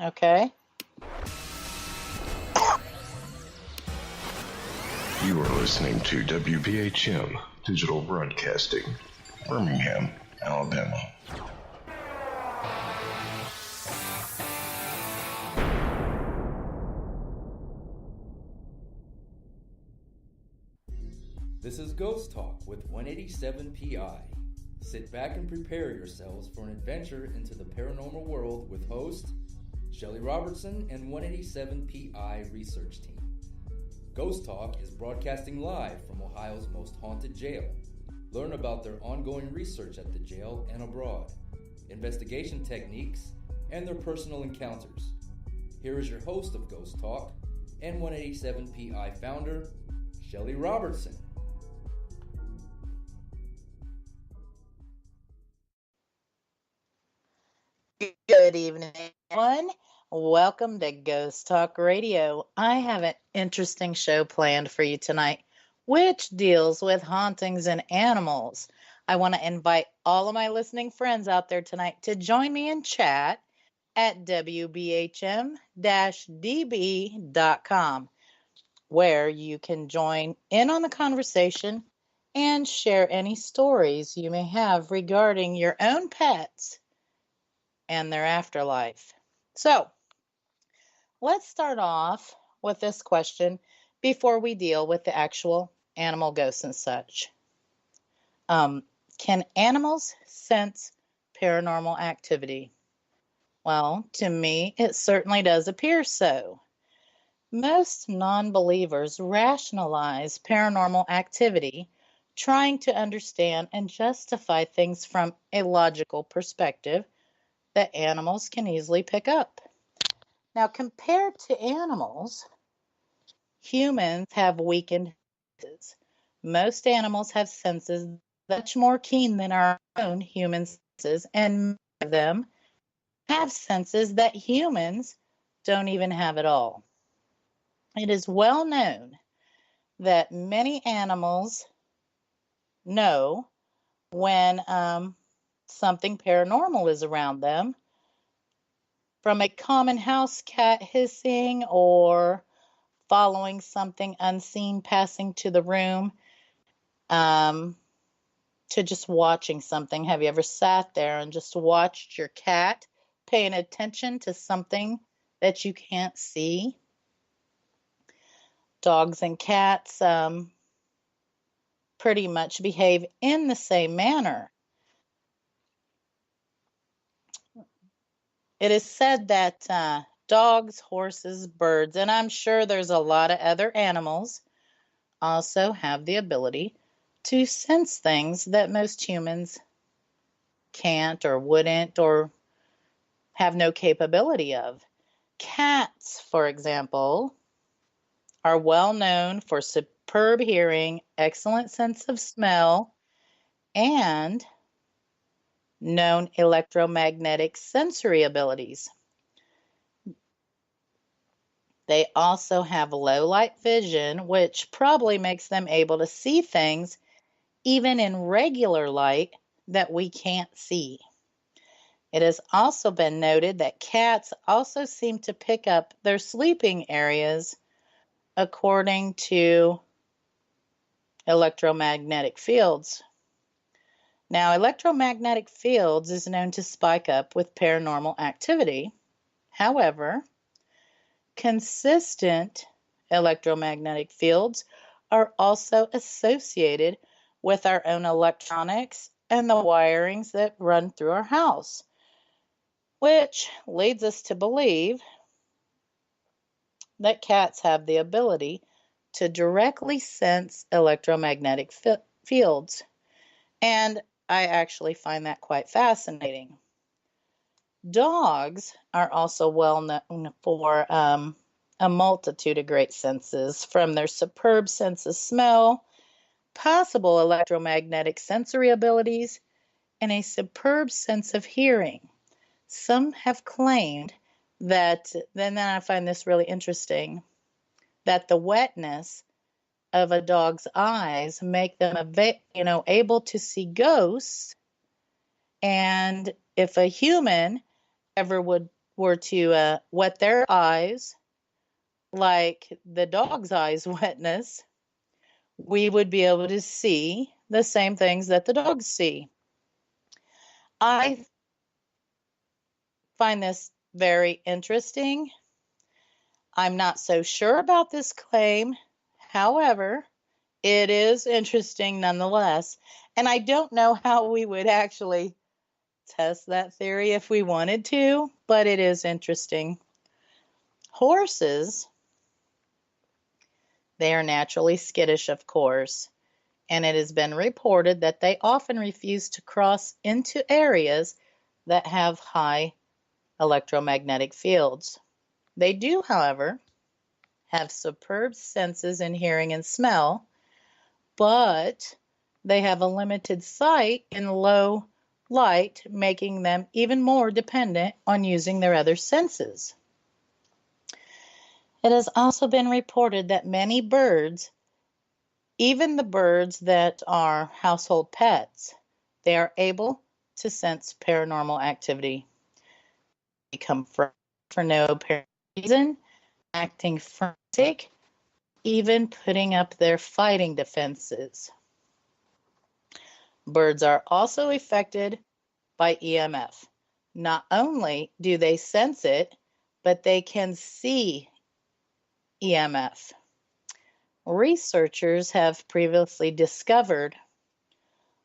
Okay. You are listening to WBHM Digital Broadcasting, Birmingham, Alabama. This is Ghost Talk with 187 PI. Sit back and prepare yourselves for an adventure into the paranormal world with host Shelly Robertson and 187 PI research team. Ghost Talk is broadcasting live from Ohio's most haunted jail. Learn about their ongoing research at the jail and abroad, investigation techniques, and their personal encounters. Here is your host of Ghost Talk and 187 PI founder, Shelly Robertson. Good evening, everyone. Welcome to Ghost Talk Radio. I have an interesting show planned for you tonight, which deals with hauntings and animals. I want to invite all of my listening friends out there tonight to join me in chat at wbhm-db.com, where you can join in on the conversation and share any stories you may have regarding your own pets and their afterlife. So, let's start off with this question before we deal with the actual animal ghosts and such. Can animals sense paranormal activity? Well, to me, it certainly does appear so. Most non-believers rationalize paranormal activity, trying to understand and justify things from a logical perspective that animals can easily pick up. Now, compared to animals, humans have weakened senses. Most animals have senses much more keen than our own human senses, and many of them have senses that humans don't even have at all. It is well known that many animals know when something paranormal is around them, from a common house cat hissing or following something unseen passing to the room, to just watching something. Have you ever sat there and just watched your cat paying attention to something that you can't see? Dogs and cats pretty much behave in the same manner. It is said that dogs, horses, birds, and I'm sure there's a lot of other animals also have the ability to sense things that most humans can't or wouldn't or have no capability of. Cats, for example, are well known for superb hearing, excellent sense of smell, and known electromagnetic sensory abilities. They also have low light vision, which probably makes them able to see things even in regular light that we can't see. It has also been noted that cats also seem to pick up their sleeping areas according to electromagnetic fields. Now, electromagnetic fields is known to spike up with paranormal activity. However, consistent electromagnetic fields are also associated with our own electronics and the wirings that run through our house, which leads us to believe that cats have the ability to directly sense electromagnetic fields. And I actually find that quite fascinating. Dogs are also well known for a multitude of great senses, from their superb sense of smell, possible electromagnetic sensory abilities, and a superb sense of hearing. Some have claimed that, then I find this really interesting, that the wetness of a dog's eyes make them able to see ghosts, and if a human ever would were to wet their eyes like the dog's eyes wetness, we would be able to see the same things that the dogs see. I find this very interesting. I'm not so sure about this claim. However, it is interesting nonetheless. And I don't know how we would actually test that theory if we wanted to, but it is interesting. Horses, they are naturally skittish, of course, and it has been reported that they often refuse to cross into areas that have high electromagnetic fields. They do, however, have superb senses in hearing and smell, but they have a limited sight in low light, making them even more dependent on using their other senses. It has also been reported that many birds, even the birds that are household pets, they are able to sense paranormal activity. They become frightened for no apparent reason, acting frantic, even putting up their fighting defenses. Birds are also affected by EMF. Not only do they sense it, but they can see EMF. Researchers have previously discovered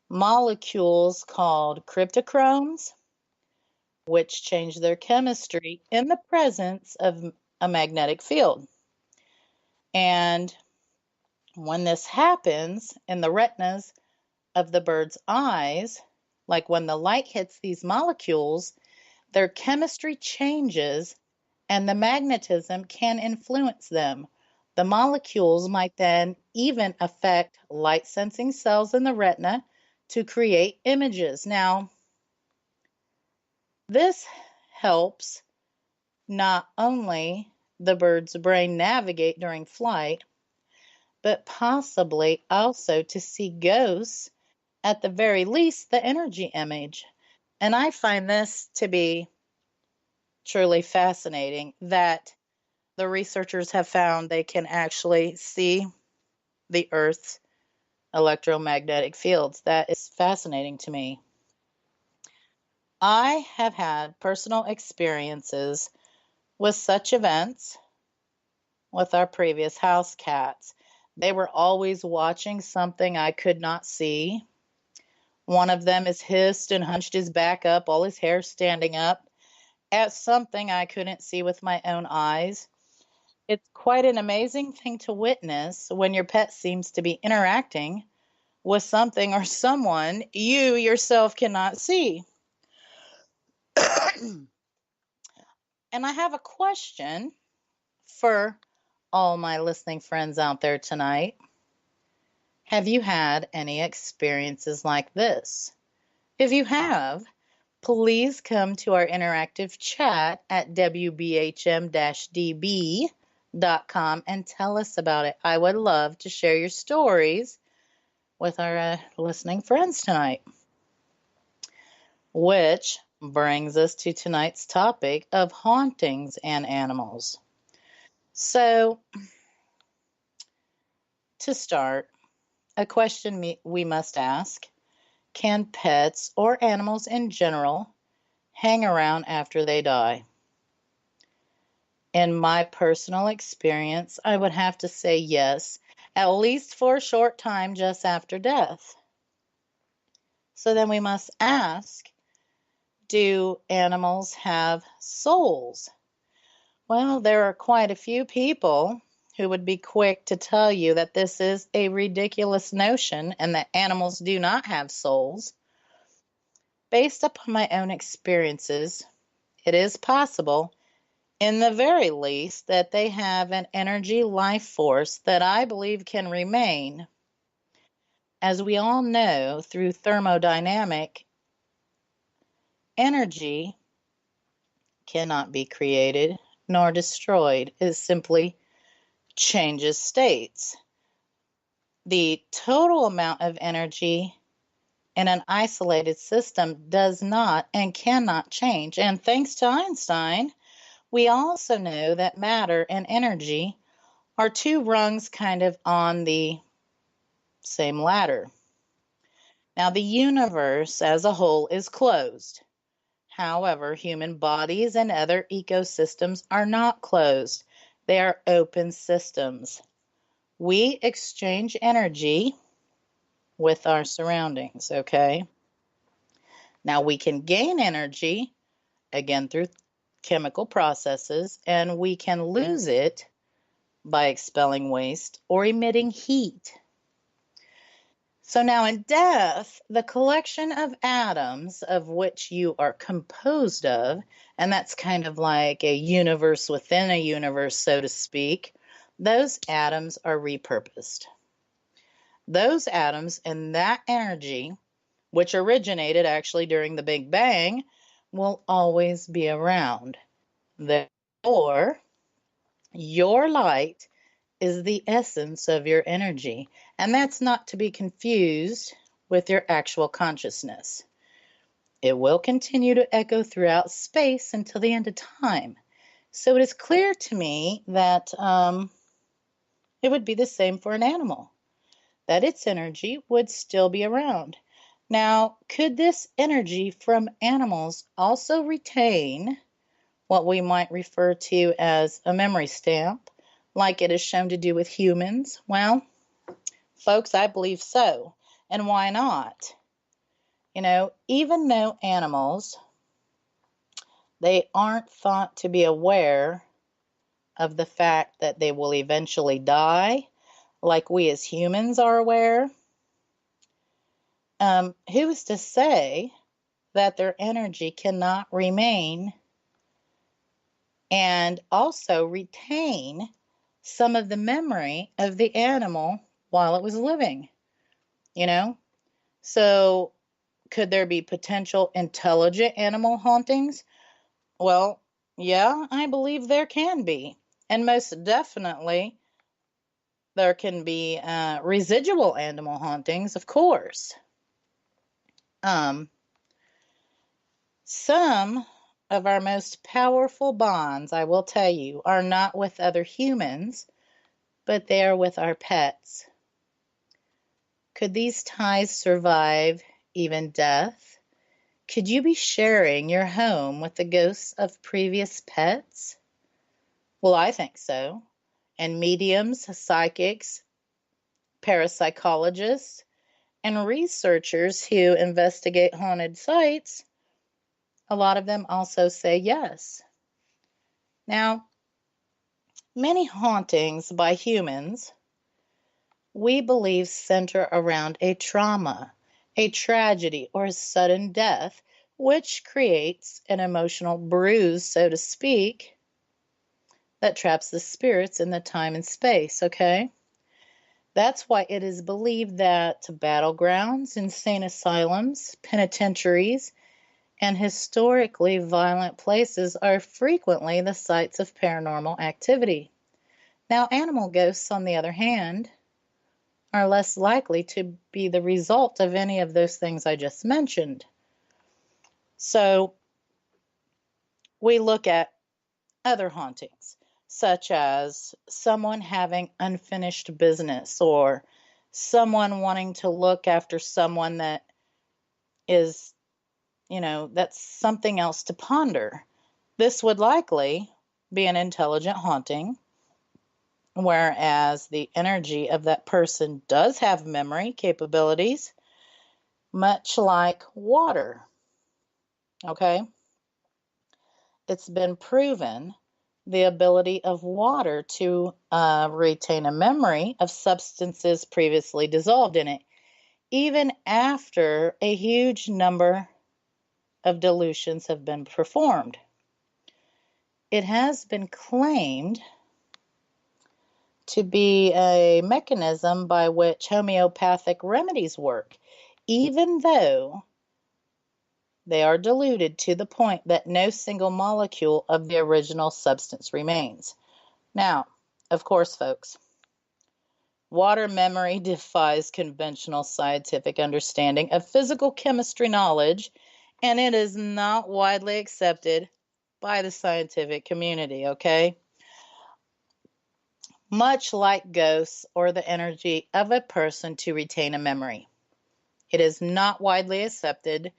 molecules called cryptochromes, which change their chemistry in the presence of a magnetic field. And when this happens in the retinas of the bird's eyes, like when the light hits these molecules, their chemistry changes and the magnetism can influence them. The molecules might then even affect light sensing cells in the retina to create images. Now, this helps not only the bird's brain navigate during flight, but possibly also to see ghosts, at the very least, the energy image. And I find this to be truly fascinating that the researchers have found they can actually see the Earth's electromagnetic fields. That is fascinating to me. I have had personal experiences with such events with our previous house cats. They were always watching something I could not see. One of them has hissed and hunched his back up, all his hair standing up, at something I couldn't see with my own eyes. It's quite an amazing thing to witness when your pet seems to be interacting with something or someone you yourself cannot see. And I have a question for all my listening friends out there tonight. Have you had any experiences like this? If you have, please come to our interactive chat at wbhm-db.com and tell us about it. I would love to share your stories with our listening friends tonight. Which brings us to tonight's topic of hauntings and animals. So, to start, a question we must ask: can pets or animals in general hang around after they die? In my personal experience, I would have to say yes, at least for a short time just after death. So then we must ask, do animals have souls? Well, there are quite a few people who would be quick to tell you that this is a ridiculous notion and that animals do not have souls. Based upon my own experiences, it is possible, in the very least, that they have an energy life force that I believe can remain. As we all know, through thermodynamic, energy cannot be created nor destroyed. It simply changes states. The total amount of energy in an isolated system does not and cannot change. And thanks to Einstein, We also know that matter and energy are two rungs kind of on the same ladder. Now, the universe as a whole is closed. However, human bodies and other ecosystems are not closed. They are open systems. We exchange energy with our surroundings, okay? Now, we can gain energy, again, through chemical processes, and we can lose it by expelling waste or emitting heat. So now in death, the collection of atoms of which you are composed of, and that's kind of like a universe within a universe, so to speak, those atoms are repurposed. Those atoms and that energy, which originated actually during the Big Bang, will always be around. Therefore, your light is the essence of your energy, and that's not to be confused with your actual consciousness. It will continue to echo throughout space until the end of time. So it is clear to me that it would be the same for an animal, that its energy would still be around. Now, could this energy from animals also retain what we might refer to as a memory stamp, like it is shown to do with humans? Well, folks, I believe so. And why not? You know, even though animals, they aren't thought to be aware of the fact that they will eventually die, like we as humans are aware, who is to say that their energy cannot remain and also retain some of the memory of the animal while it was living, you know? So could there be potential intelligent animal hauntings? Well, yeah, I believe there can be. And most definitely there can be residual animal hauntings, of course. Some of our most powerful bonds, I will tell you, are not with other humans, but they are with our pets. Could these ties survive even death? Could you be sharing your home with the ghosts of previous pets? Well, I think so. And mediums, psychics, parapsychologists, and researchers who investigate haunted sites, a lot of them also say yes. Now, many hauntings by humans, we believe, center around a trauma, a tragedy, or a sudden death, which creates an emotional bruise, so to speak, that traps the spirits in the time and space, okay? That's why it is believed that battlegrounds, insane asylums, penitentiaries, and historically violent places are frequently the sites of paranormal activity. Now, animal ghosts, on the other hand, are less likely to be the result of any of those things I just mentioned. So, we look at other hauntings, such as someone having unfinished business or someone wanting to look after someone that is, that's something else to ponder. This would likely be an intelligent haunting, whereas the energy of that person does have memory capabilities, much like water. Okay? It's been proven the ability of water to retain a memory of substances previously dissolved in it, even after a huge number of dilutions have been performed. It has been claimed to be a mechanism by which homeopathic remedies work, even though they are diluted to the point that no single molecule of the original substance remains. Now, of course, folks, water memory defies conventional scientific understanding of physical chemistry knowledge, and it is not widely accepted by the scientific community, okay? Much like ghosts or the energy of a person to retain a memory. It is not widely accepted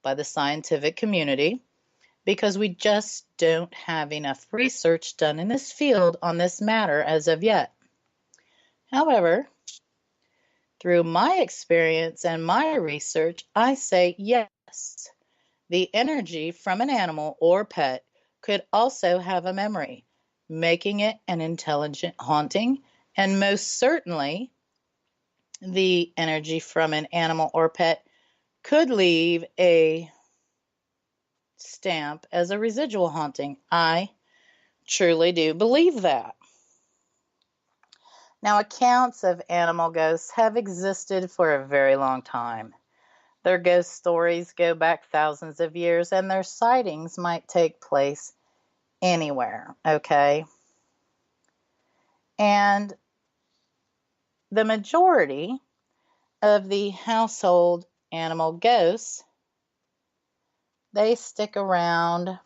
by the scientific community because we just don't have enough research done in this field on this matter as of yet. However, through my experience and my research, I say yes, the energy from an animal or pet could also have a memory, making it an intelligent haunting, and most certainly the energy from an animal or pet could leave a stamp as a residual haunting. I truly do believe that. Now, accounts of animal ghosts have existed for a very long time. Their ghost stories go back thousands of years, and their sightings might take place anywhere, okay? And the majority of the household animal ghosts, they stick around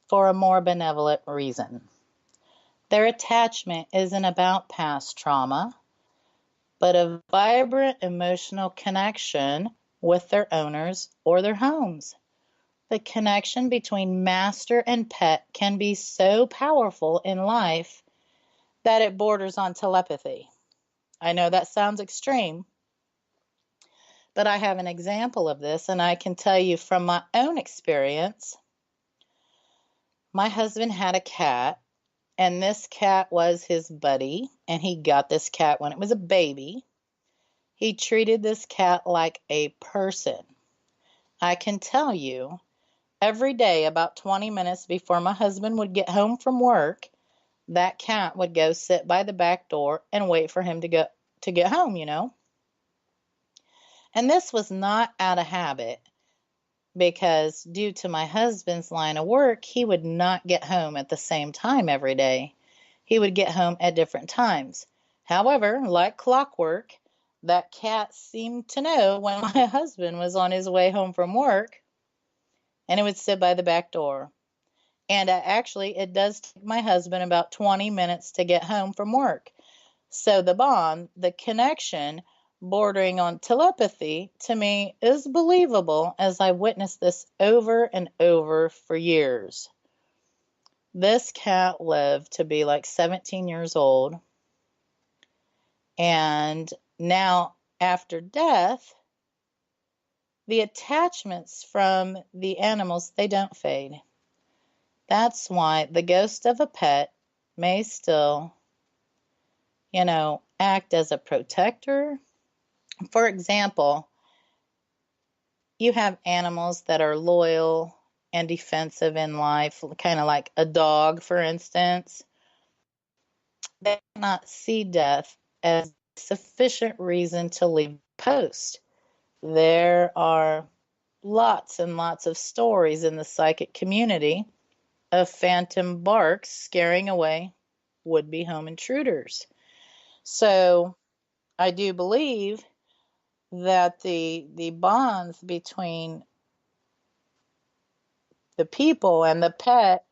for a more benevolent reason. Their attachment isn't about past trauma, but a vibrant emotional connection with their owners or their homes. The connection between master and pet can be so powerful in life that it borders on telepathy. I know that sounds extreme, but I have an example of this, and I can tell you from my own experience. My husband had a cat, and this cat was his buddy, and he got this cat when it was a baby. He treated this cat like a person. I can tell you, every day about 20 minutes before my husband would get home from work, that cat would go sit by the back door and wait for him to get home, And this was not out of habit, because due to my husband's line of work, he would not get home at the same time every day. He would get home at different times. However, like clockwork, that cat seemed to know when my husband was on his way home from work, and it would sit by the back door. And actually, it does take my husband about 20 minutes to get home from work. So the bond, the connection, bordering on telepathy, to me is believable, as I witnessed this over and over for years. This cat lived to be like 17 years old. And now, after death, the attachments from the animals, they don't fade. That's why the ghost of a pet may still, act as a protector. For example, you have animals that are loyal and defensive in life, kind of like a dog, for instance. They cannot see death as sufficient reason to leave post. There are lots and lots of stories in the psychic community of phantom barks scaring away would-be home intruders. So I do believe that the bonds between the people and the pet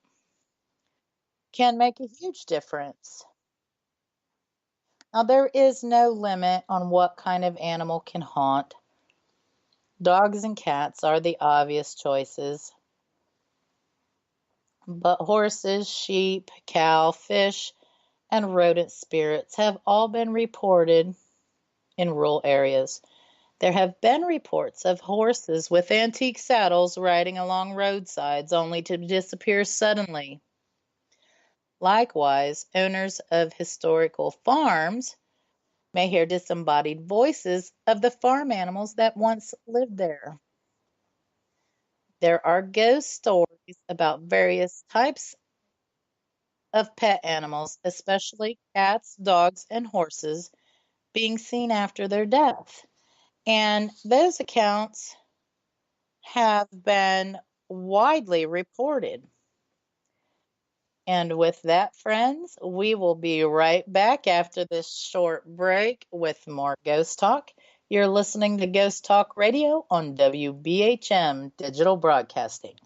can make a huge difference. Now, there is no limit on what kind of animal can haunt. Dogs and cats are the obvious choices, but horses, sheep, cow, fish, and rodent spirits have all been reported in rural areas. There have been reports of horses with antique saddles riding along roadsides only to disappear suddenly. Likewise, owners of historical farms may hear disembodied voices of the farm animals that once lived there. There are ghost stories about various types of pet animals, especially cats, dogs, and horses, being seen after their death. And those accounts have been widely reported. And with that, friends, we will be right back after this short break with more Ghost Talk. You're listening to Ghost Talk Radio on WBHM Digital Broadcasting.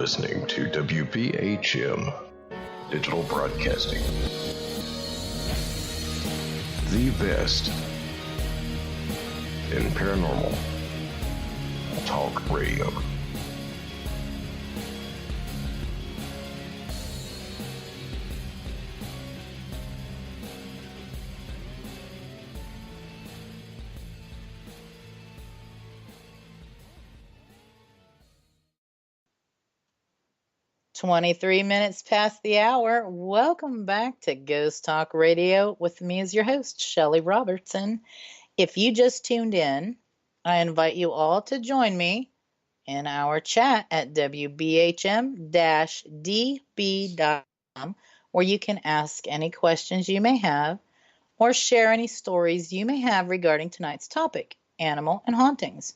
listening to WPHM Digital Broadcasting, the best in paranormal talk radio. "23 minutes past the hour. Welcome back to Ghost Talk Radio with me as your host, Shelly Robertson. If you just tuned in, I invite you all to join me in our chat at wbhm-db.com, where you can ask any questions you may have or share any stories you may have regarding tonight's topic, animal and hauntings.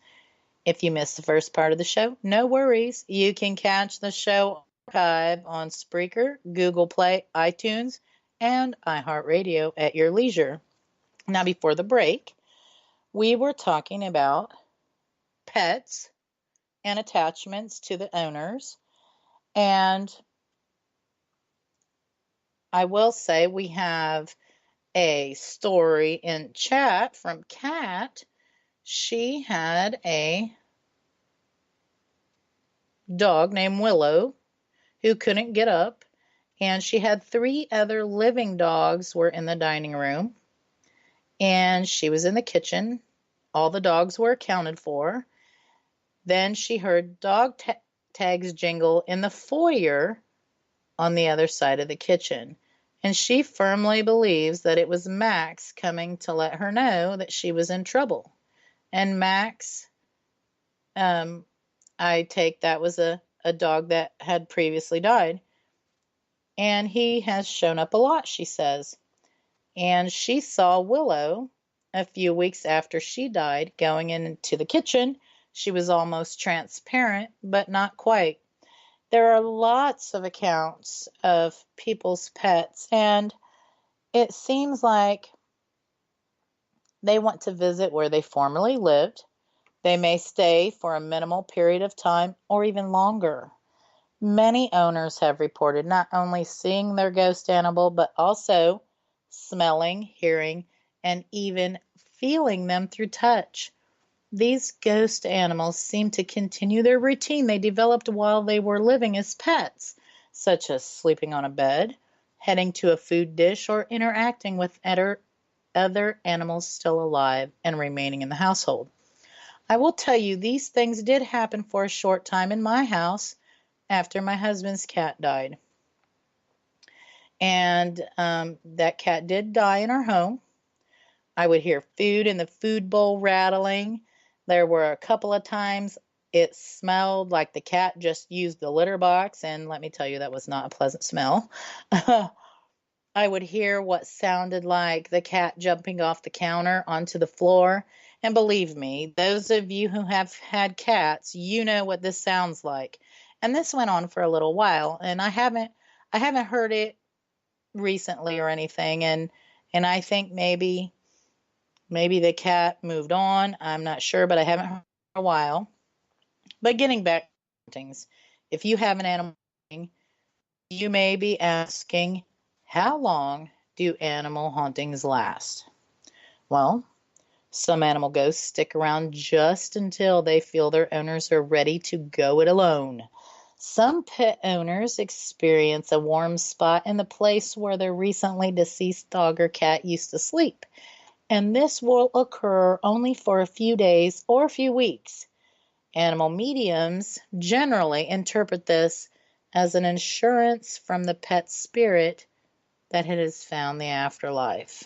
If you missed the first part of the show, no worries. You can catch the show archive on Spreaker, Google Play, iTunes, and iHeartRadio at your leisure. Now, before the break, we were talking about pets and attachments to the owners. And I will say we have a story in chat from Kat. She had a dog named Willow who couldn't get up, and she had 3 other living dogs were in the dining room, and she was in the kitchen. All the dogs were accounted for. Then she heard dog tags jingle in the foyer on the other side of the kitchen, and she firmly believes that it was Max coming to let her know that she was in trouble. And Max, I take that was a dog that had previously died. And he has shown up a lot, she says. And she saw Willow a few weeks after she died going into the kitchen. She was almost transparent, but not quite. There are lots of accounts of people's pets, and it seems like they want to visit where they formerly lived. They may stay for a minimal period of time or even longer. Many owners have reported not only seeing their ghost animal, but also smelling, hearing, and even feeling them through touch. These ghost animals seem to continue their routine they developed while they were living as pets, such as sleeping on a bed, heading to a food dish, or interacting with other animals still alive and remaining in the household. I will tell you, these things did happen for a short time in my house after my husband's cat died. And that cat did die in our home. I would hear food in the food bowl rattling. There were a couple of times it smelled like the cat just used the litter box, and let me tell you, that was not a pleasant smell. I would hear what sounded like the cat jumping off the counter onto the floor. And believe me, those of you who have had cats, you know what this sounds like. And this went on for a little while, and I haven't heard it recently or anything, and I think maybe the cat moved on. I'm not sure, but I haven't heard in a while. But getting back to hauntings, if you have an animal, you may be asking, how long do animal hauntings last? Well, some animal ghosts stick around just until they feel their owners are ready to go it alone. Some pet owners experience a warm spot in the place where their recently deceased dog or cat used to sleep, and this will occur only for a few days or a few weeks. Animal mediums generally interpret this as an assurance from the pet spirit that it has found the afterlife.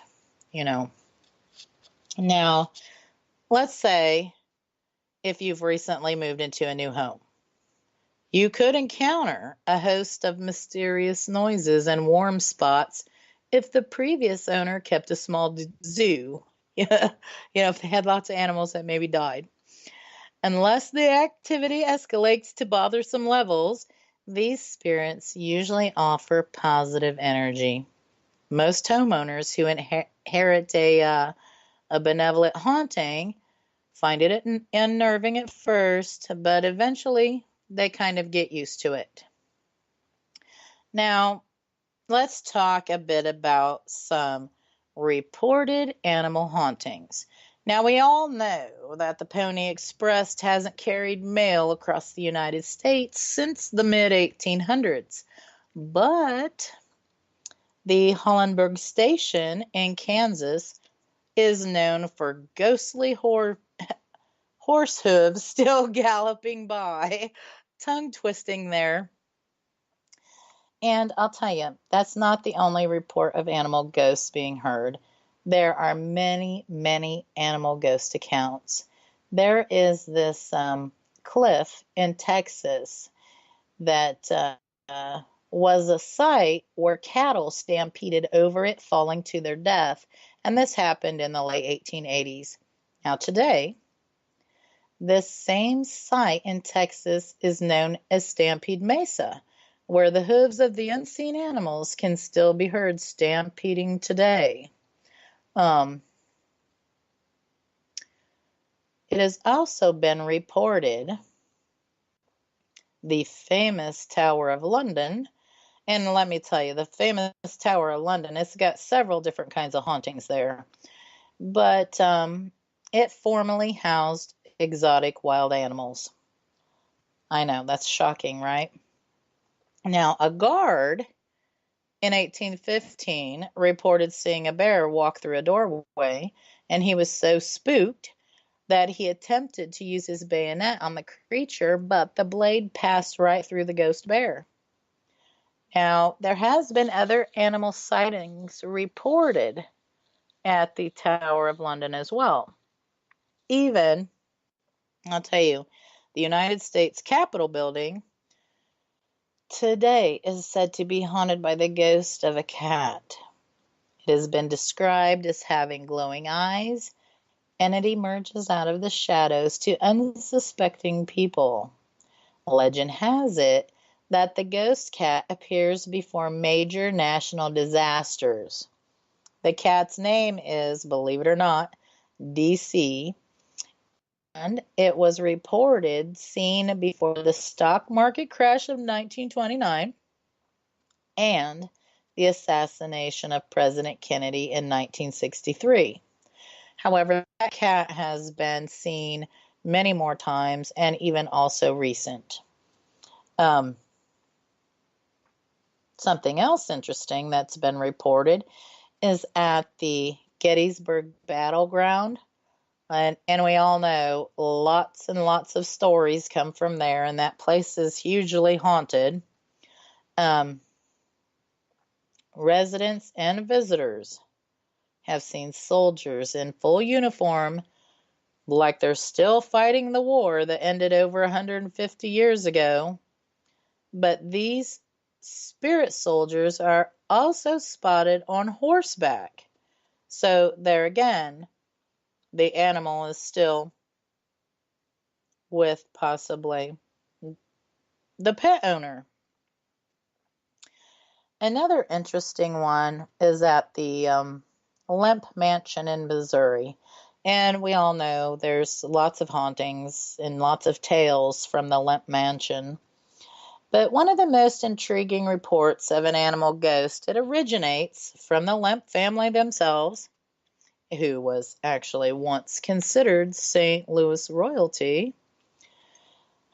Now, let's say if you've recently moved into a new home, you could encounter a host of mysterious noises and warm spots if the previous owner kept a small zoo. If they had lots of animals that maybe died. Unless the activity escalates to bothersome levels, these spirits usually offer positive energy. Most homeowners who inherit a benevolent haunting find it unnerving at first, but eventually they kind of get used to it. Now, let's talk a bit about some reported animal hauntings. Now, we all know that the Pony Express hasn't carried mail across the United States since the mid-1800s, but the Hollenberg Station in Kansas is known for ghostly horse hooves still galloping by, tongue twisting there. And I'll tell you, that's not the only report of animal ghosts being heard. There are many, many animal ghost accounts. There is this cliff in Texas that was a site where cattle stampeded over it, falling to their death. And this happened in the late 1880s. Now, today, this same site in Texas is known as Stampede Mesa, where the hooves of the unseen animals can still be heard stampeding today. It has also been reported the famous Tower of London, and let me tell you, the famous Tower of London, it's got several different kinds of hauntings there, but it formerly housed exotic wild animals. I know, that's shocking, right? Now, a guard in 1815 reported seeing a bear walk through a doorway, and he was so spooked that he attempted to use his bayonet on the creature, but the blade passed right through the ghost bear. Now, there has been other animal sightings reported at the Tower of London as well. Even, I'll tell you, the United States Capitol building today is said to be haunted by the ghost of a cat. It has been described as having glowing eyes, and it emerges out of the shadows to unsuspecting people. Legend has it that the ghost cat appears before major national disasters. The cat's name is, believe it or not, DC, and it was reported seen before the stock market crash of 1929 and the assassination of President Kennedy in 1963. However, that cat has been seen many more times and even also recent. Something else interesting that's been reported is at the Gettysburg Battleground. And we all know lots and lots of stories come from there, and that place is hugely haunted. Residents and visitors have seen soldiers in full uniform, like they're still fighting the war that ended over 150 years ago. But these spirit soldiers are also spotted on horseback. So there again, the animal is still with possibly the pet owner. Another interesting one is at the Lemp Mansion in Missouri. And we all know there's lots of hauntings and lots of tales from the Lemp Mansion. But one of the most intriguing reports of an animal ghost, it originates from the Lemp family themselves, who was actually once considered St. Louis royalty.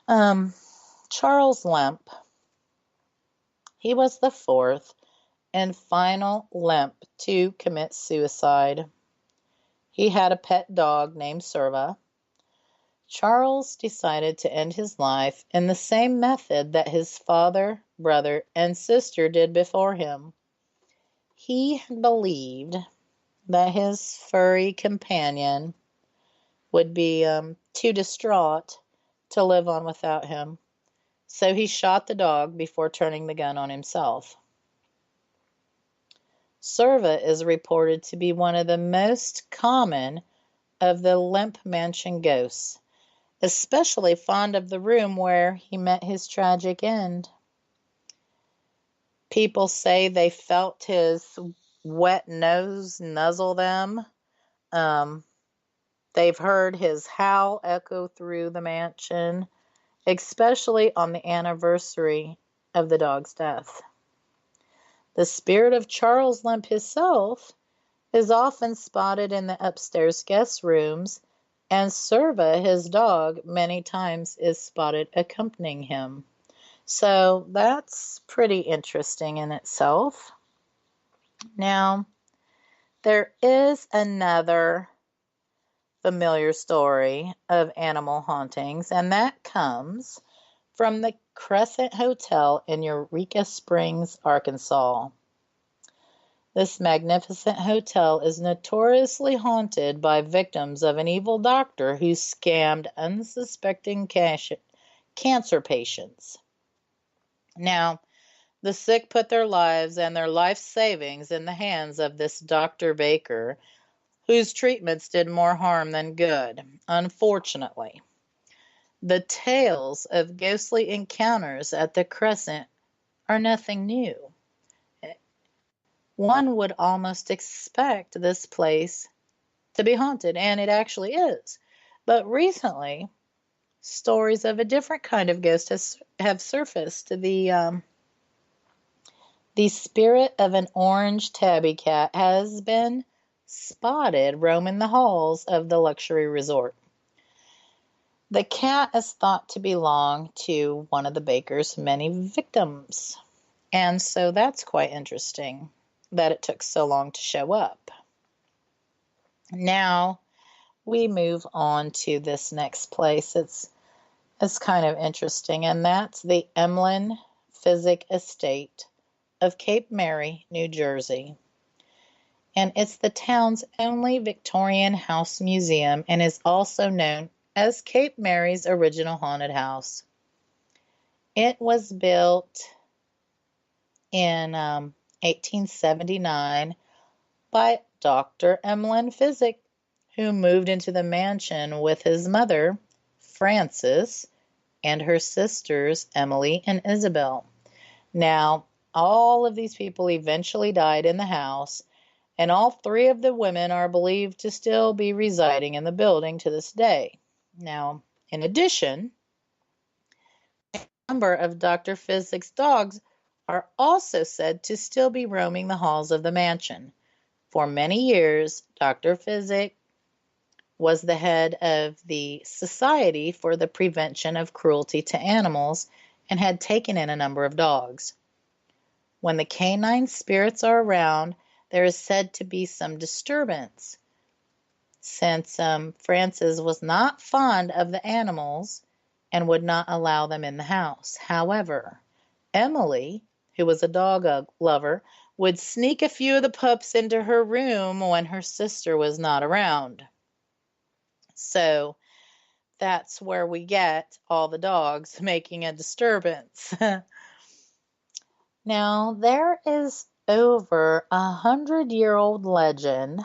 Charles Lemp, he was the fourth and final Lemp to commit suicide. He had a pet dog named Serva. Charles decided to end his life in the same method that his father, brother, and sister did before him. He believed that his furry companion would be too distraught to live on without him, so he shot the dog before turning the gun on himself. Serva is reported to be one of the most common of the Lemp Mansion ghosts, especially fond of the room where he met his tragic end. People say they felt his wet nose nuzzle them. They've heard his howl echo through the mansion, especially on the anniversary of the dog's death. The spirit of Charles Limp himself is often spotted in the upstairs guest rooms, and Serva, his dog, many times is spotted accompanying him. So that's pretty interesting in itself. Now, there is another familiar story of animal hauntings, and that comes from the Crescent Hotel in Eureka Springs, Arkansas. This magnificent hotel is notoriously haunted by victims of an evil doctor who scammed unsuspecting cancer patients. Now, the sick put their lives and their life savings in the hands of this Dr. Baker, whose treatments did more harm than good, unfortunately. The tales of ghostly encounters at the Crescent are nothing new. One would almost expect this place to be haunted, and it actually is. But recently, stories of a different kind of ghost have surfaced. The spirit of an orange tabby cat has been spotted roaming the halls of the luxury resort. The cat is thought to belong to one of the baker's many victims, and so that's quite interesting that it took so long to show up. Now we move on to this next place. It's kind of interesting, and that's the Emlyn Physic Estate of Cape Mary, New Jersey. And it's the town's only Victorian house museum and is also known as Cape Mary's original haunted house. It was built in 1879 by Dr. Emlyn Physic, who moved into the mansion with his mother, Frances, and her sisters, Emily and Isabel. Now, all of these people eventually died in the house, and all three of the women are believed to still be residing in the building to this day. Now, in addition, a number of Dr. Physic's dogs are also said to still be roaming the halls of the mansion. For many years, Dr. Physic was the head of the Society for the Prevention of Cruelty to Animals and had taken in a number of dogs. When the canine spirits are around, there is said to be some disturbance, since Frances was not fond of the animals and would not allow them in the house. However, Emily, who was a dog lover, would sneak a few of the pups into her room when her sister was not around. So that's where we get all the dogs making a disturbance. Now, there is over 100-year-old legend,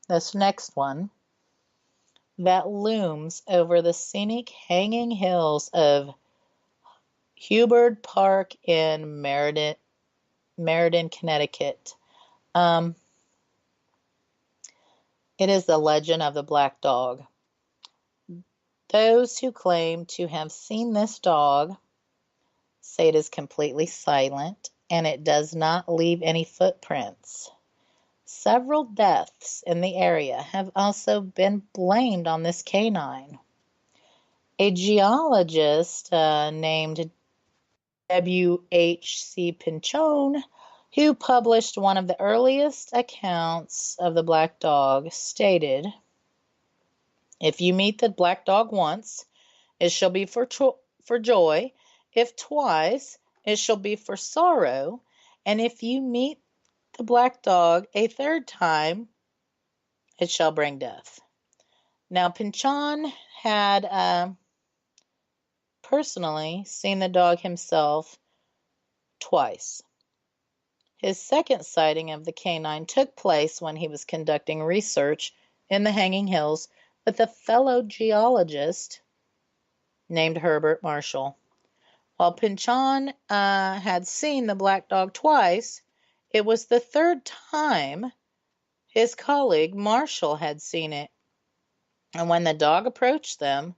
this next one, that looms over the scenic hanging hills of Hubbard Park in Meriden, Connecticut. It is the legend of the black dog. Those who claim to have seen this dog say it is completely silent and it does not leave any footprints. Several deaths in the area have also been blamed on this canine. A geologist named W.H.C. Pinchon, who published one of the earliest accounts of the black dog, stated, "If you meet the black dog once, it shall be for joy. If twice, it shall be for sorrow. And if you meet the black dog a third time, it shall bring death." Now, Pinchon had personally seen the dog himself twice. His second sighting of the canine took place when he was conducting research in the Hanging Hills with a fellow geologist named Herbert Marshall. While Pinchon had seen the black dog twice, it was the third time his colleague Marshall had seen it. And when the dog approached them,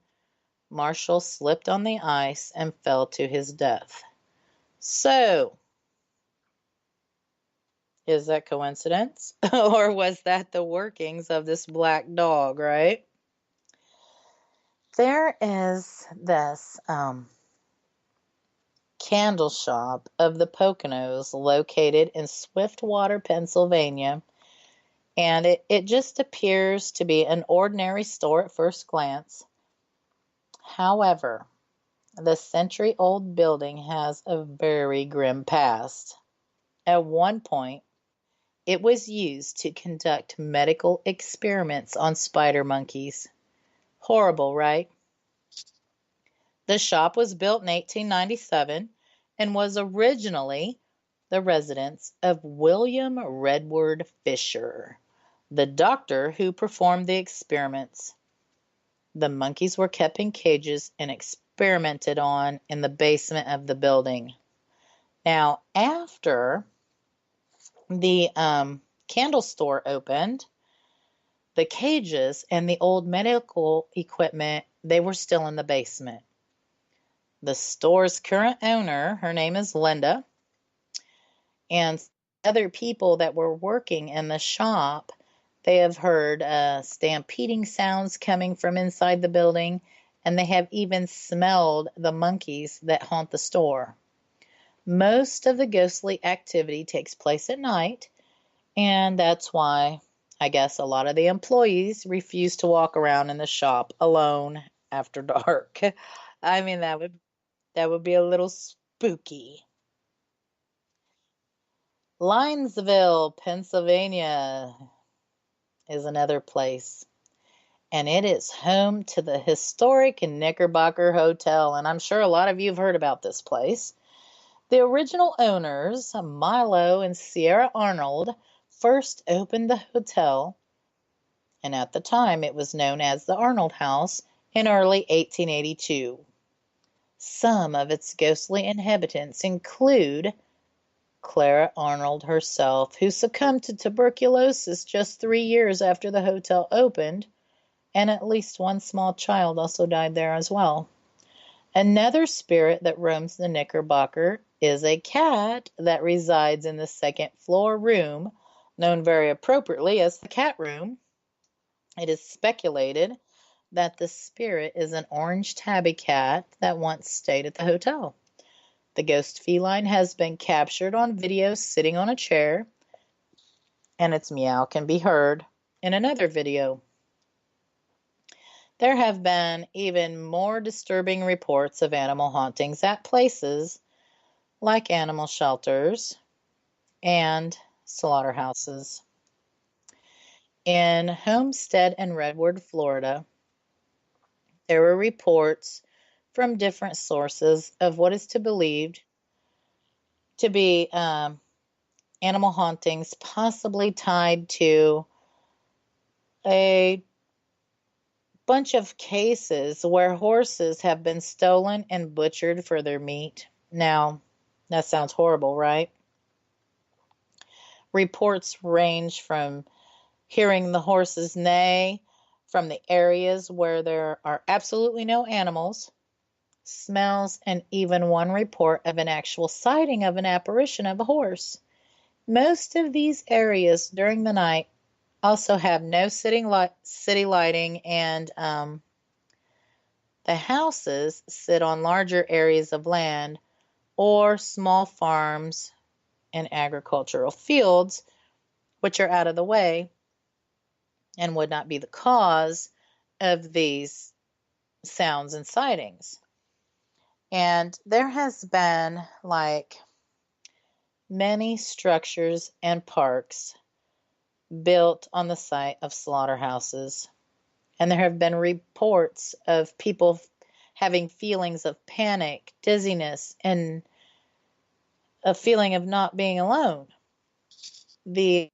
Marshall slipped on the ice and fell to his death. So, is that coincidence? Or was that the workings of this black dog, right? There is this candle shop of the Poconos located in Swiftwater, Pennsylvania, and it just appears to be an ordinary store at first glance. However, the century-old building has a very grim past. At one point, it was used to conduct medical experiments on spider monkeys. Horrible, right? The shop was built in 1897 and was originally the residence of William Redward Fisher, the doctor who performed the experiments. The monkeys were kept in cages and experimented on in the basement of the building. Now, after the candle store opened, the cages and the old medical equipment, they were still in the basement. The store's current owner, her name is Linda, and other people that were working in the shop, they have heard stampeding sounds coming from inside the building, and they have even smelled the monkeys that haunt the store. Most of the ghostly activity takes place at night, and that's why I guess a lot of the employees refuse to walk around in the shop alone after dark. I mean, that would be a little spooky. Linesville, Pennsylvania is another place, and it is home to the historic Knickerbocker Hotel, and I'm sure a lot of you have heard about this place. The original owners, Milo and Sierra Arnold, first opened the hotel, and at the time it was known as the Arnold House, in early 1882. Some of its ghostly inhabitants include Clara Arnold herself, who succumbed to tuberculosis just 3 years after the hotel opened, and at least one small child also died there as well. Another spirit that roams the Knickerbocker is a cat that resides in the second floor room, known very appropriately as the cat room. It is speculated that the spirit is an orange tabby cat that once stayed at the hotel. The ghost feline has been captured on video sitting on a chair, and its meow can be heard in another video. There have been even more disturbing reports of animal hauntings at places like animal shelters and slaughterhouses. In Homestead and Redwood, Florida, there were reports from different sources of what is believed to be animal hauntings, possibly tied to a bunch of cases where horses have been stolen and butchered for their meat. Now, that sounds horrible, right? Reports range from hearing the horses neigh from the areas where there are absolutely no animals, smells, and even one report of an actual sighting of an apparition of a horse. Most of these areas during the night also have no city lighting, and the houses sit on larger areas of land or small farms and agricultural fields, which are out of the way and would not be the cause of these sounds and sightings. And there has been like many structures and parks built on the site of slaughterhouses. And there have been reports of people having feelings of panic, dizziness, and a feeling of not being alone. The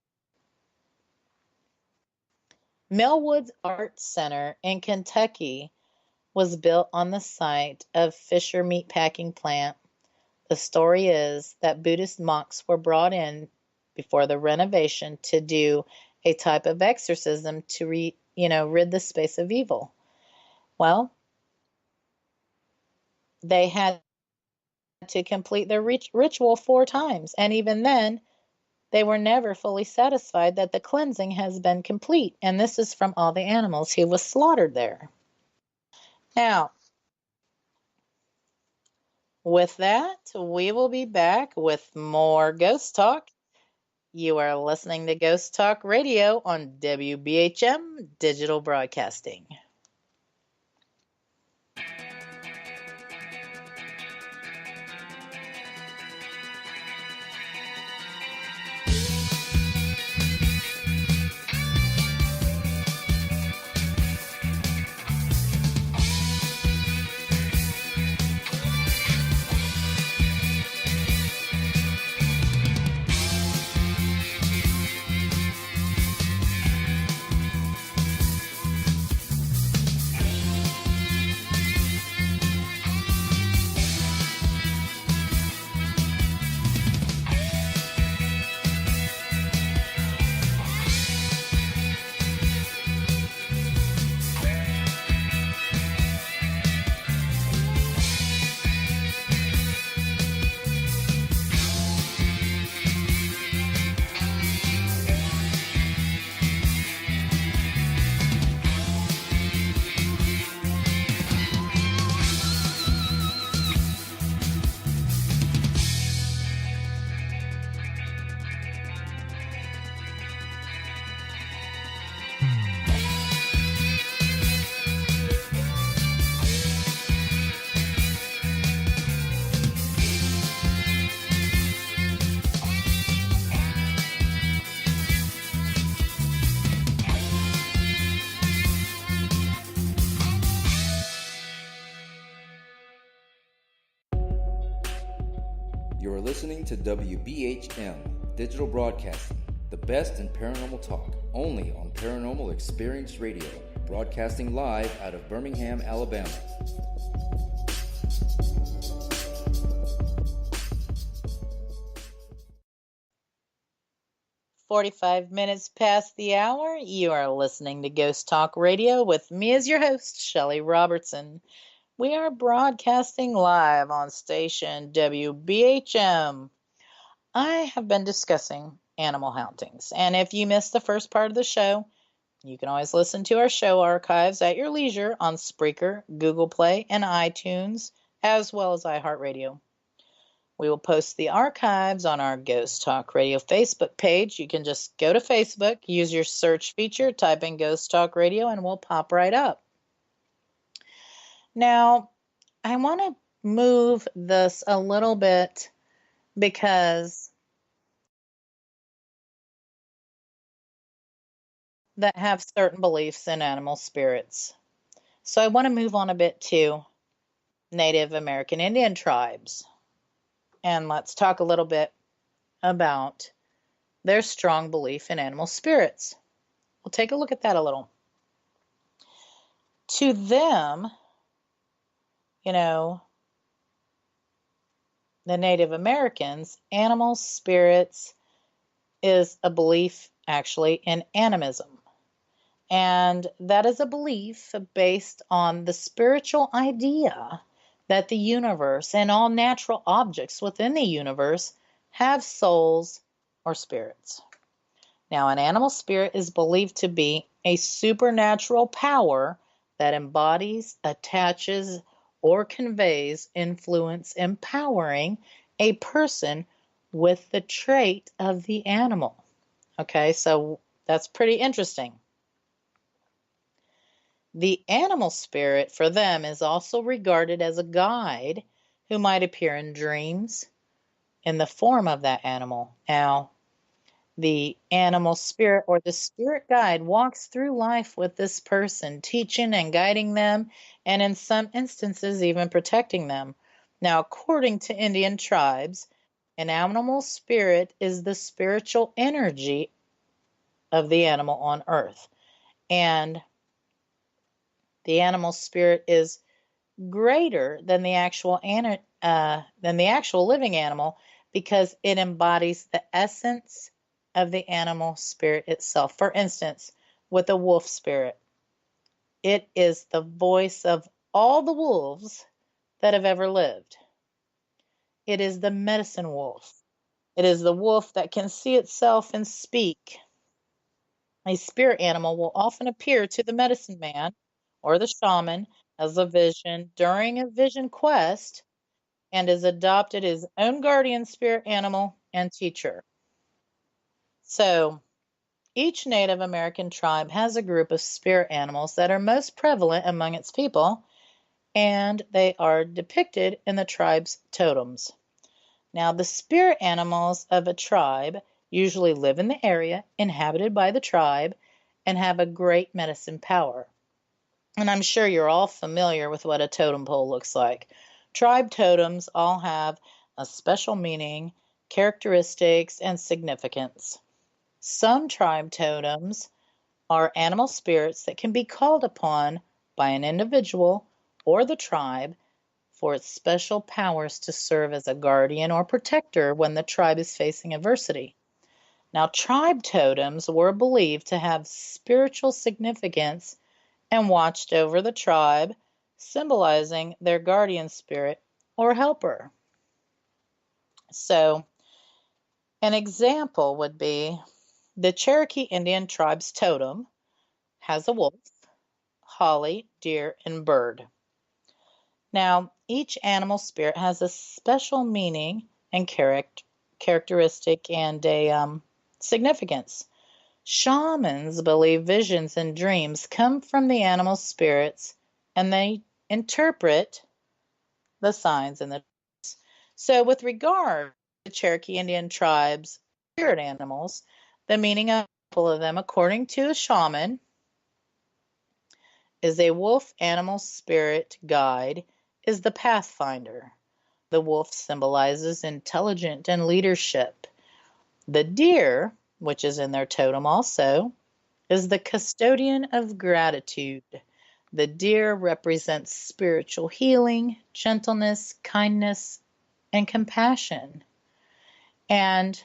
Millwoods Art Center in Kentucky was built on the site of Fisher Meatpacking Plant. The story is that Buddhist monks were brought in before the renovation to do a type of exorcism to rid the space of evil. Well, they had to complete their ritual 4 times, and even then, they were never fully satisfied that the cleansing has been complete, and this is from all the animals who was slaughtered there. Now, with that, we will be back with more Ghost Talk. You are listening to Ghost Talk Radio on WBHM Digital Broadcasting. You're listening to WBHM Digital Broadcasting, the best in paranormal talk, only on Paranormal Experience Radio, broadcasting live out of Birmingham, Alabama. "45 minutes past the hour. You are listening to Ghost Talk Radio with me as your host, Shelly Robertson. We are broadcasting live on station WBHM. I have been discussing animal hauntings, and if you missed the first part of the show, you can always listen to our show archives at your leisure on Spreaker, Google Play, and iTunes, as well as iHeartRadio. We will post the archives on our Ghost Talk Radio Facebook page. You can just go to Facebook, use your search feature, type in Ghost Talk Radio, and we'll pop right up. Now, I want to move this a little bit because that have certain beliefs in animal spirits. So I want to move on a bit to Native American Indian tribes. And let's talk a little bit about their strong belief in animal spirits. We'll take a look at that a little. To them, the Native Americans, animal spirits is a belief actually in animism. And that is a belief based on the spiritual idea that the universe and all natural objects within the universe have souls or spirits. Now, an animal spirit is believed to be a supernatural power that embodies, attaches, or conveys influence empowering a person with the trait of the animal. Okay, so that's pretty interesting. The animal spirit for them is also regarded as a guide who might appear in dreams in the form of that animal. Now, the animal spirit or the spirit guide walks through life with this person, teaching and guiding them, and in some instances, even protecting them. Now, according to Indian tribes, an animal spirit is the spiritual energy of the animal on earth. And the animal spirit is greater than the actual living animal because it embodies the essence of the animal spirit itself. For instance, with a wolf spirit, it is the voice of all the wolves that have ever lived. It is the medicine wolf. It is the wolf that can see itself and speak. A spirit animal will often appear to the medicine man or the shaman as a vision during a vision quest and is adopted his own guardian spirit animal and teacher. So, each Native American tribe has a group of spirit animals that are most prevalent among its people, and they are depicted in the tribe's totems. Now, the spirit animals of a tribe usually live in the area inhabited by the tribe and have a great medicine power. And I'm sure you're all familiar with what a totem pole looks like. Tribe totems all have a special meaning, characteristics, and significance. Some tribe totems are animal spirits that can be called upon by an individual or the tribe for its special powers to serve as a guardian or protector when the tribe is facing adversity. Now, tribe totems were believed to have spiritual significance and watched over the tribe, symbolizing their guardian spirit or helper. So, an example would be the Cherokee Indian tribe's totem has a wolf, holly, deer, and bird. Now, each animal spirit has a special meaning and characteristic and a significance. Shamans believe visions and dreams come from the animal spirits and they interpret the signs and the. So, with regard to the Cherokee Indian tribe's spirit animals, the meaning of them, according to a shaman, is a wolf animal spirit guide is the pathfinder. The wolf symbolizes intelligence and leadership. The deer, which is in their totem also, is the custodian of gratitude. The deer represents spiritual healing, gentleness, kindness, and compassion. And,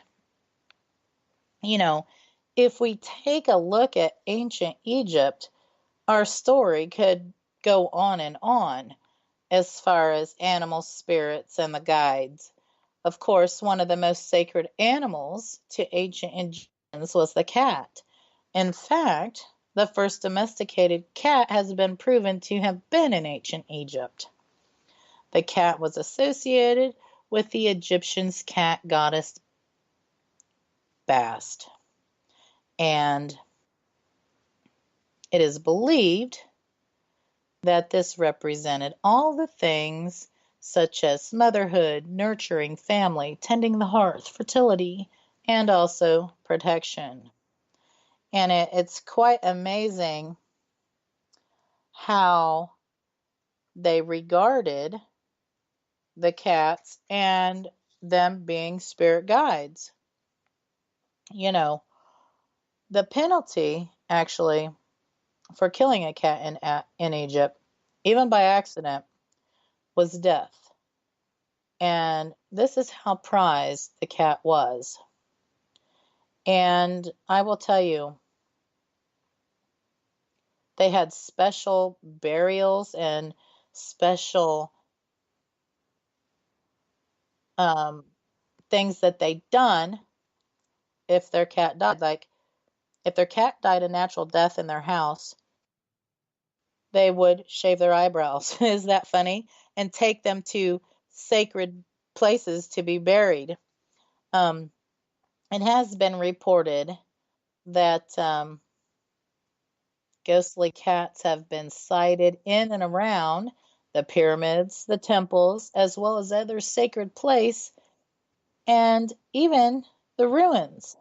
if we take a look at ancient Egypt, our story could go on and on as far as animal spirits and the guides. Of course, one of the most sacred animals to ancient Egyptians was the cat. In fact, the first domesticated cat has been proven to have been in ancient Egypt. The cat was associated with the Egyptians' cat goddess Bast. And it is believed that this represented all the things such as motherhood, nurturing family, tending the hearth, fertility, and also protection. And it's quite amazing how they regarded the cats and them being spirit guides. The penalty actually for killing a cat in Egypt, even by accident, was death. And this is how prized the cat was. And I will tell you, they had special burials and special things that they'd done if their cat died. Like, if their cat died a natural death in their house, they would shave their eyebrows. Is that funny? And take them to sacred places to be buried. It has been reported that ghostly cats have been sighted in and around the pyramids, the temples, as well as other sacred places, and even the ruins,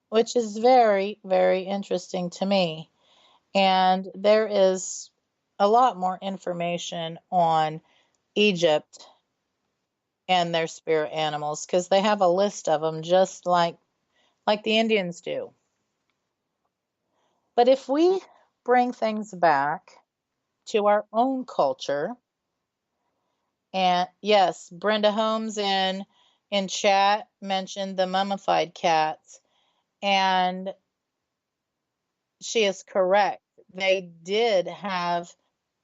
which is very, very interesting to me. And there is a lot more information on Egypt and their spirit animals because they have a list of them just like the Indians do. But if we bring things back to our own culture, and yes, Brenda Holmes in chat mentioned the mummified cats, and she is correct. They did have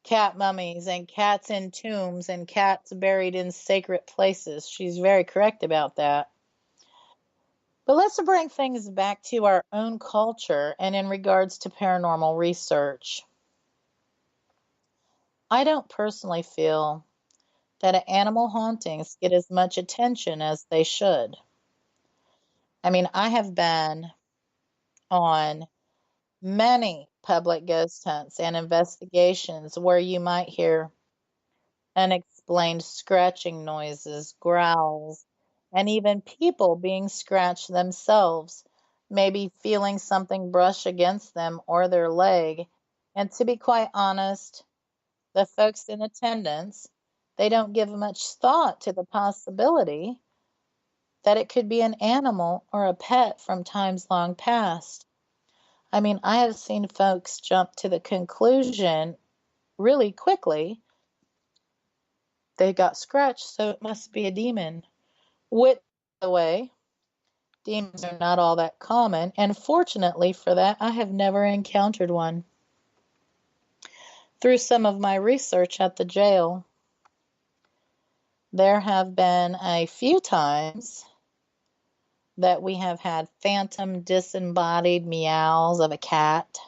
cat mummies and cats in tombs and cats buried in sacred places. She's very correct about that. But let's bring things back to our own culture and in regards to paranormal research. I don't personally feel that animal hauntings get as much attention as they should. I mean, I have been on many public ghost hunts and investigations where you might hear unexplained scratching noises, growls, and even people being scratched themselves, maybe feeling something brush against them or their leg. And to be quite honest, the folks in attendance, they don't give much thought to the possibility that it could be an animal or a pet from times long past. I mean, I have seen folks jump to the conclusion really quickly they got scratched, so it must be a demon. Which, by the way, demons are not all that common, and fortunately for that, I have never encountered one. Through some of my research at the jail, there have been a few times that we have had phantom disembodied meows of a cat.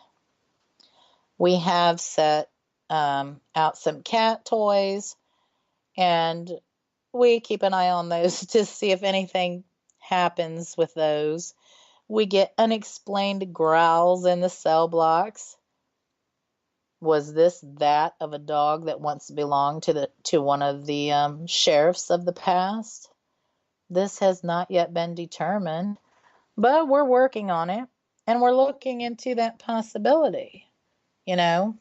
We have set out some cat toys, and we keep an eye on those to see if anything happens with those. We get unexplained growls in the cell blocks. Was this that of a dog that once belonged to one of the sheriffs of the past? This has not yet been determined, but we're working on it, and we're looking into that possibility. You know,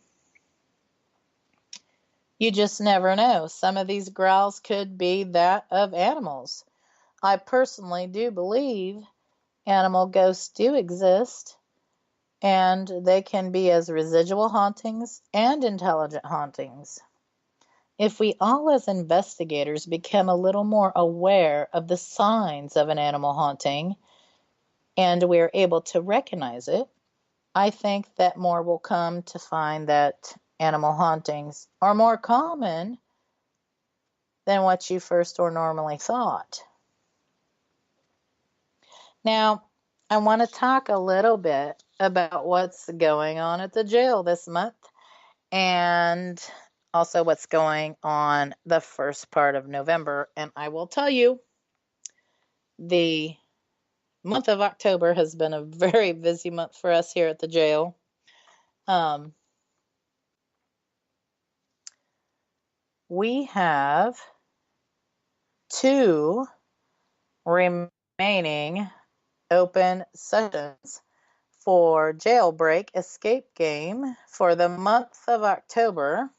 you just never know. Some of these growls could be that of animals. I personally do believe animal ghosts do exist, and they can be as residual hauntings and intelligent hauntings. If we all as investigators become a little more aware of the signs of an animal haunting and we're able to recognize it, I think that more will come to find that animal hauntings are more common than what you first or normally thought. Now, I want to talk a little bit about what's going on at the jail this month and also what's going on the first part of November. And I will tell you, the month of October has been a very busy month for us here at the jail. We have 2 remaining open sessions for Jailbreak Escape Game for the month of October.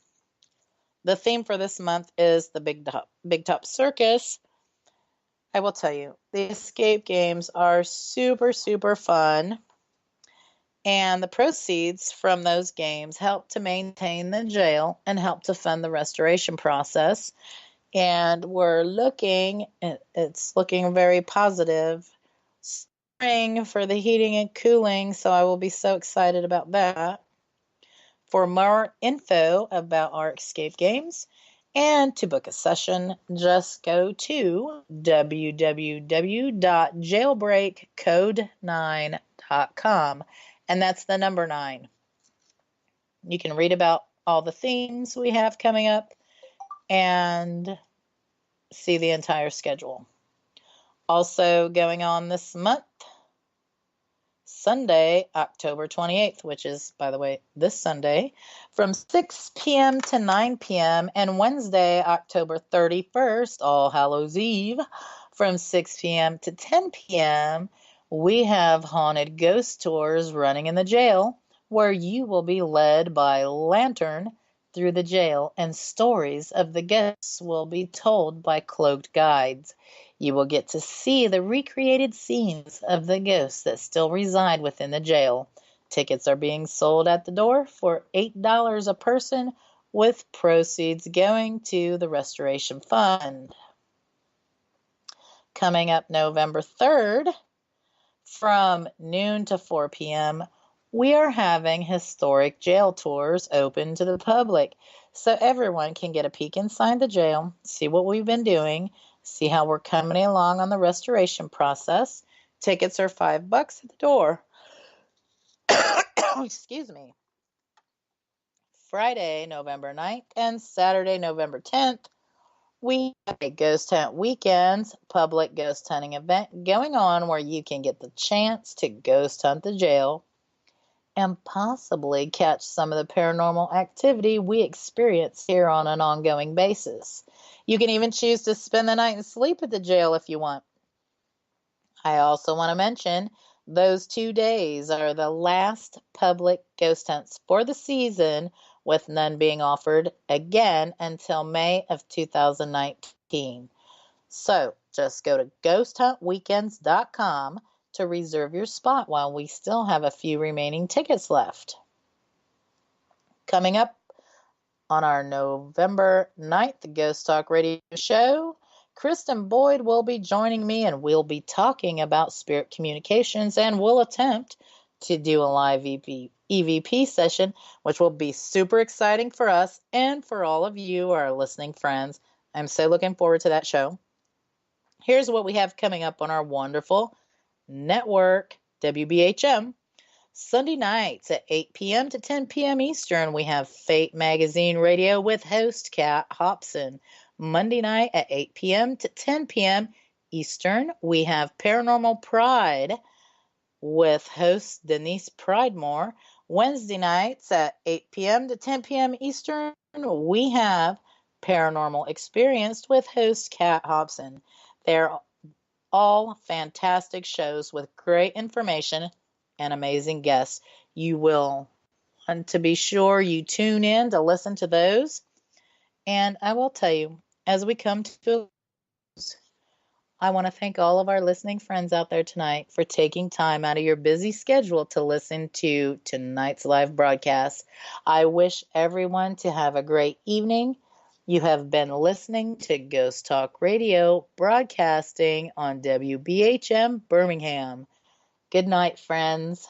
The theme for this month is the Big Top Circus. I will tell you, the escape games are super, super fun. And the proceeds from those games help to maintain the jail and help to fund the restoration process. And it's looking very positive. Spring for the heating and cooling, so I will be so excited about that. For more info about our escape games and to book a session, just go to www.jailbreakcode9.com. And that's the number 9. You can read about all the themes we have coming up and see the entire schedule. Also going on this month, Sunday, October 28th, which is, by the way, this Sunday, from 6 p.m. to 9 p.m., and Wednesday, October 31st, All Hallows Eve, from 6 p.m. to 10 p.m., we have haunted ghost tours running in the jail, where you will be led by lantern through the jail, and stories of the ghosts will be told by cloaked guides. You will get to see the recreated scenes of the ghosts that still reside within the jail. Tickets are being sold at the door for $8 a person, with proceeds going to the Restoration Fund. Coming up November 3rd, from noon to 4 p.m., we are having historic jail tours open to the public so everyone can get a peek inside the jail, see what we've been doing, see how we're coming along on the restoration process. Tickets are $5 at the door. Excuse me. Friday, November 9th and Saturday, November 10th, we have a Ghost Hunt Weekends public ghost hunting event going on where you can get the chance to ghost hunt the jail and possibly catch some of the paranormal activity we experience here on an ongoing basis. You can even choose to spend the night and sleep at the jail if you want. I also want to mention those 2 days are the last public ghost hunts for the season, with none being offered again until May of 2019. So just go to ghosthuntweekends.com to reserve your spot while we still have a few remaining tickets left. Coming up on our November 9th Ghost Talk Radio show, Kristen Boyd will be joining me and we'll be talking about spirit communications, and we'll attempt to do a live EVP session, which will be super exciting for us and for all of you, our listening friends. I'm so looking forward to that show. Here's what we have coming up on our wonderful network, WBHM. Sunday nights at 8 p.m. to 10 p.m. Eastern, we have Fate Magazine Radio with host Kat Hobson. Monday night at 8 p.m. to 10 p.m. Eastern, we have Paranormal Pride with host Denise Pridemore. Wednesday nights at 8 p.m. to 10 p.m. Eastern, we have Paranormal Experienced with host Kat Hobson. They're all fantastic shows with great information and amazing guests. You will want to be sure you tune in to listen to those. And I will tell you, as we come to a close, I want to thank all of our listening friends out there tonight for taking time out of your busy schedule to listen to tonight's live broadcast. I wish everyone to have a great evening. You have been listening to Ghost Talk Radio, broadcasting on WBHM Birmingham. Good night, friends.